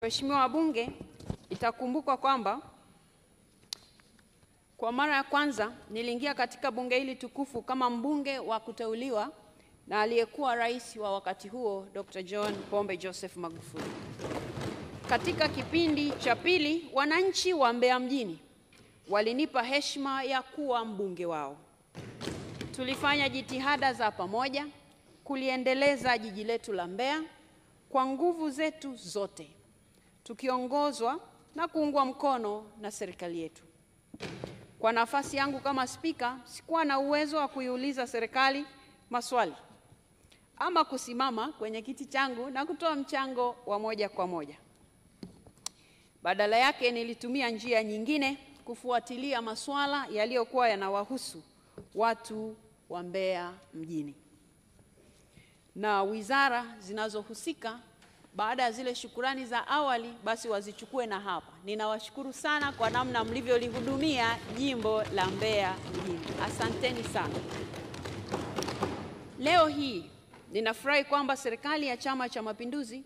Mheshimiwa wabunge, itakumbukwa kwamba kwa mara ya kwanza niliingia katika bunge hili tukufu kama mbunge wa kuteuliwa na aliyekuwa rais wa wakati huo Dr. John Pombe Joseph Magufuli. Katika kipindi cha pili, wananchi wa Mbeya mjini walinipa heshima ya kuwa mbunge wao. Tulifanya jitihada za pamoja kuliendeleza jiji letu la Mbeya kwa nguvu zetu zote, tukiongozwa na kuungwa mkono na serikali yetu. Kwa nafasi yangu kama spika, sikuwa na uwezo wa kuiuliza serikali maswali ama kusimama kwenye kiti changu na kutoa mchango wa moja kwa moja. Badala yake nilitumia njia nyingine kufuatilia masuala yaliyokuwa yanawahusu watu wa Mbeya mjini. Na wizara zinazohusika baada ya zile shukurani za awali basi wazichukue na hapa. Ninawashukuru sana kwa namna mlivyolihudumia jimbo la Mbeya mjini. Asanteni sana. Leo hii ninafurahi kwamba serikali ya Chama cha Mapinduzi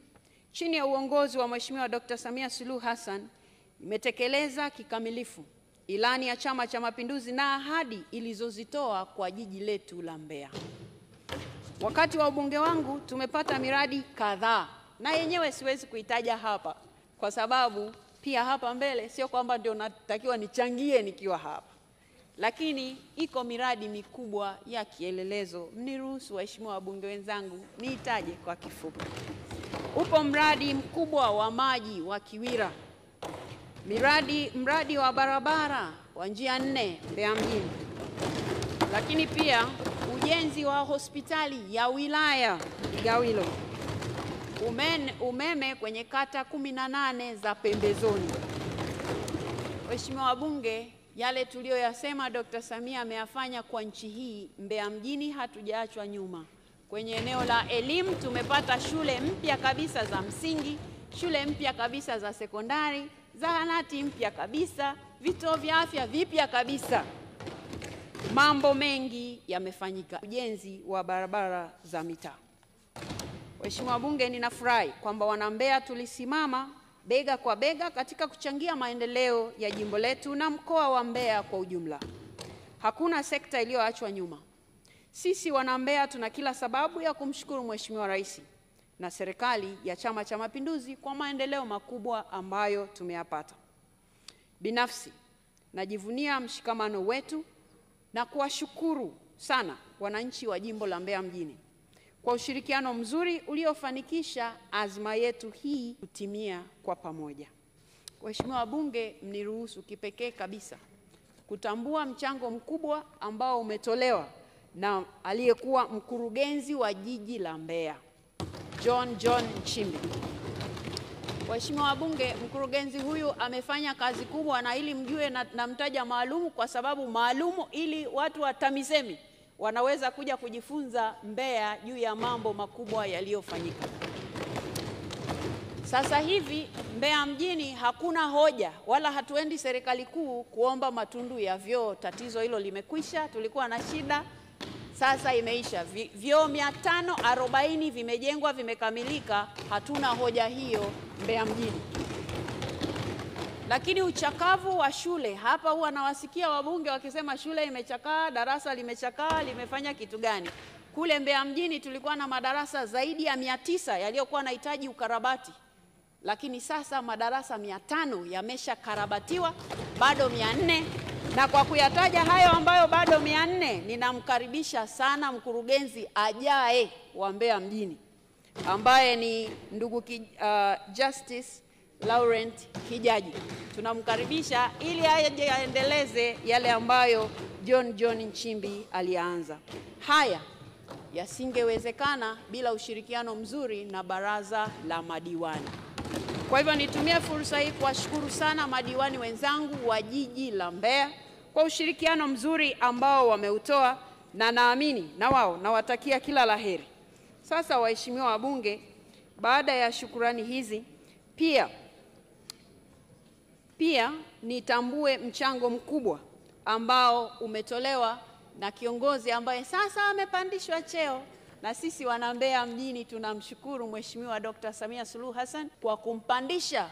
chini ya uongozi wa Mheshimiwa Dr. Samia Suluhu Hassan imetekeleza kikamilifu ilani ya Chama cha Mapinduzi na ahadi ilizozitoa kwa jiji letu la Mbeya. Wakati wa ubunge wangu tumepata miradi kadhaa, na yenyewe siwezi kuitaja hapa kwa sababu pia hapa mbele sio kwamba ndio natakiwa nichangie nikiwa hapa. Lakini iko miradi mikubwa ya kielelezo. Mniruhusu waheshimiwa wabunge wenzangu niitaje kwa kifupi. Upo mradi mkubwa wa maji wa Kiwira. Mradi wa barabara wa njia 4 Mbeya mjini. Lakini pia ujenzi wa hospitali ya wilaya Igawilo. Umeme kwenye kata 18 za pembezoni. Waheshimiwa wabunge, yale tuliyoyasema Dr. Samia ameyafanya kwa nchi hii. Mbeya mjini hatujaachwa nyuma. Kwenye eneo la elimu tumepata shule mpya kabisa za msingi, shule mpya kabisa za sekondari, zahanati mpya kabisa, vituo vya afya vipya kabisa. Mambo mengi yamefanyika. Ujenzi wa barabara za mitaa. Waheshimiwa wabunge, ninafurahi kwamba wana Mbeya tulisimama bega kwa bega katika kuchangia maendeleo ya jimbo letu na mkoa wa Mbeya kwa ujumla. Hakuna sekta iliyoachwa nyuma. Sisi wana Mbeya tuna kila sababu ya kumshukuru Mheshimiwa Rais na serikali ya Chama cha Mapinduzi kwa maendeleo makubwa ambayo tumeyapata. Binafsi najivunia mshikamano wetu na kuwashukuru sana wananchi wa jimbo la Mbeya mjini kwa ushirikiano mzuri uliofanikisha azma yetu hii kutimia kwa pamoja. Waheshimiwa wabunge, mniruhusu kipekee kabisa kutambua mchango mkubwa ambao umetolewa na aliyekuwa mkurugenzi wa jiji la Mbeya, John Nchimbi. Waheshimiwa wabunge, mkurugenzi huyu amefanya kazi kubwa, na ili mjue na mtaja maalumu kwa sababu maalumu ili watu wa TAMISEMI wanaweza kuja kujifunza Mbeya juu ya mambo makubwa yaliyofanyika. Sasa hivi Mbeya mjini hakuna hoja wala hatuendi serikali kuu kuomba matundu ya vyoo. Tatizo hilo limekwisha. Tulikuwa na shida, sasa imeisha. Vyoo 540 vimejengwa, vimekamilika. Hatuna hoja hiyo Mbeya mjini. Lakini uchakavu wa shule, hapa huwa nawasikia wabunge wakisema shule imechakaa, darasa limechakaa, limefanya kitu gani? Kule Mbeya mjini tulikuwa na madarasa zaidi ya 900 yaliyokuwa yanahitaji ukarabati. Lakini sasa madarasa 500 yameshakarabatiwa, bado 400. Na kwa kuyataja hayo ambayo bado 400, ninamkaribisha sana mkurugenzi ajaye wa Mbeya mjini ambaye ni ndugu Justice Laurent Kijaji. Tunamkaribisha ili aje aendeleze yale ambayo John Nchimbi alianza. Haya yasingewezekana bila ushirikiano mzuri na baraza la madiwani. Kwa hivyo nitumie fursa hii kuwashukuru sana madiwani wenzangu wa jiji la Mbeya kwa ushirikiano mzuri ambao wameutoa, na naamini na wao nawatakia kila laheri. Sasa waheshimiwa wabunge, baada ya shukurani hizi pia nitambue mchango mkubwa ambao umetolewa na kiongozi ambaye sasa amepandishwa cheo, na sisi wana Mbeya mjini tunamshukuru Mheshimiwa Dr. Samia Suluhu Hassan kwa kumpandisha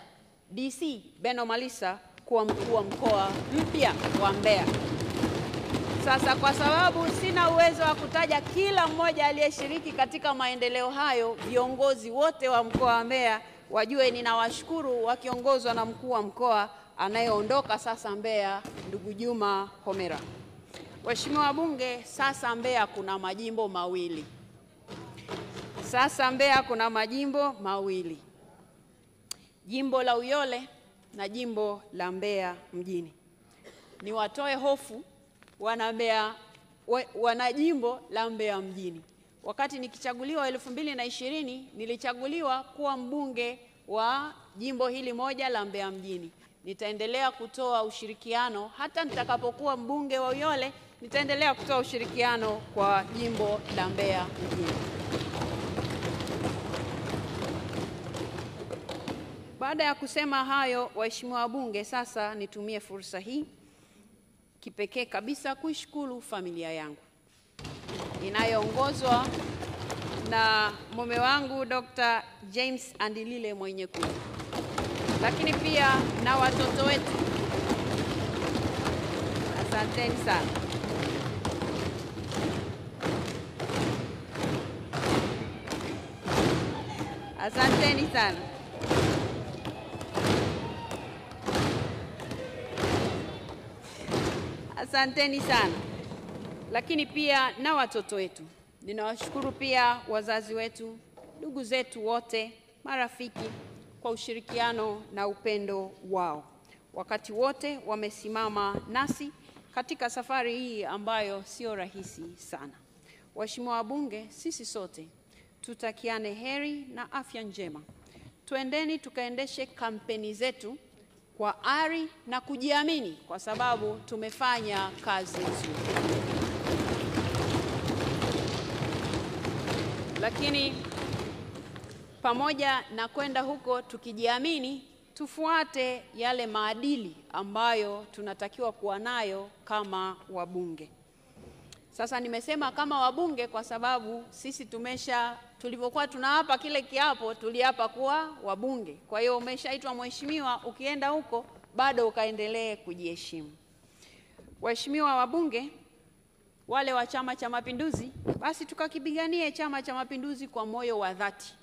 DC Beno Malisa kuwa mkuu wa mkoa mpya wa Mbeya. Sasa kwa sababu sina uwezo wa kutaja kila mmoja aliyeshiriki katika maendeleo hayo, viongozi wote wa mkoa wa Mbeya wajue ninawashukuru wakiongozwa na mkuu wa mkoa anayeondoka sasa Mbeya, ndugu Juma Homera. Waheshimiwa wabunge, sasa Mbeya kuna majimbo mawili. Sasa Mbeya kuna majimbo mawili. Jimbo la Uyole na jimbo la Mbeya mjini. Niwatoe hofu wana Mbeya, wana jimbo la Mbeya mjini. Wakati nikichaguliwa 2020 nilichaguliwa kuwa mbunge wa jimbo hili moja la Mbeya mjini. Nitaendelea kutoa ushirikiano hata nitakapokuwa mbunge wa Uyole, nitaendelea kutoa ushirikiano kwa jimbo la Mbeya mjini. Baada ya kusema hayo, waheshimiwa wabunge, sasa nitumie fursa hii kipekee kabisa kuishukuru familia yangu inayoongozwa na mume wangu Dr. James Andilile Mwenyekulu, lakini pia na watoto wetu. Asanteni sana. Asanteni sana. Asanteni sana. Lakini pia na watoto wetu. Ninawashukuru pia wazazi wetu, ndugu zetu wote, marafiki kwa ushirikiano na upendo wao. Wakati wote wamesimama nasi katika safari hii ambayo sio rahisi sana. Waheshimiwa wabunge, sisi sote tutakiane heri na afya njema. Tuendeni tukaendeshe kampeni zetu kwa ari na kujiamini kwa sababu tumefanya kazi nzuri. Lakini pamoja na kwenda huko tukijiamini, tufuate yale maadili ambayo tunatakiwa kuwa nayo kama wabunge. Sasa nimesema kama wabunge kwa sababu sisi tulivyokuwa tunaapa kile kiapo, tuliapa kuwa wabunge. Kwa hiyo umeshaitwa mheshimiwa, ukienda huko bado ukaendelee kujiheshimu. Waheshimiwa wabunge, wale wa Chama cha Mapinduzi, basi tukakipiganie Chama cha Mapinduzi kwa moyo wa dhati.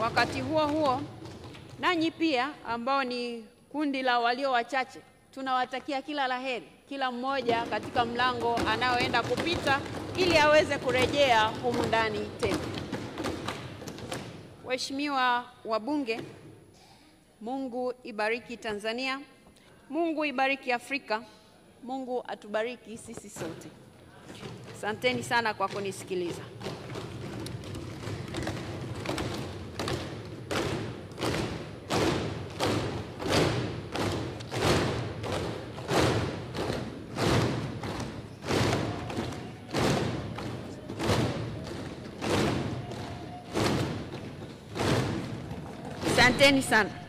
Wakati huo huo, nanyi pia ambao ni kundi la walio wachache, tunawatakia kila laheri, kila mmoja katika mlango anaoenda kupita ili aweze kurejea humu ndani tena. Waheshimiwa wabunge, Mungu ibariki Tanzania, Mungu ibariki Afrika, Mungu atubariki sisi sote. Asanteni sana kwa kunisikiliza. Asanteni sana.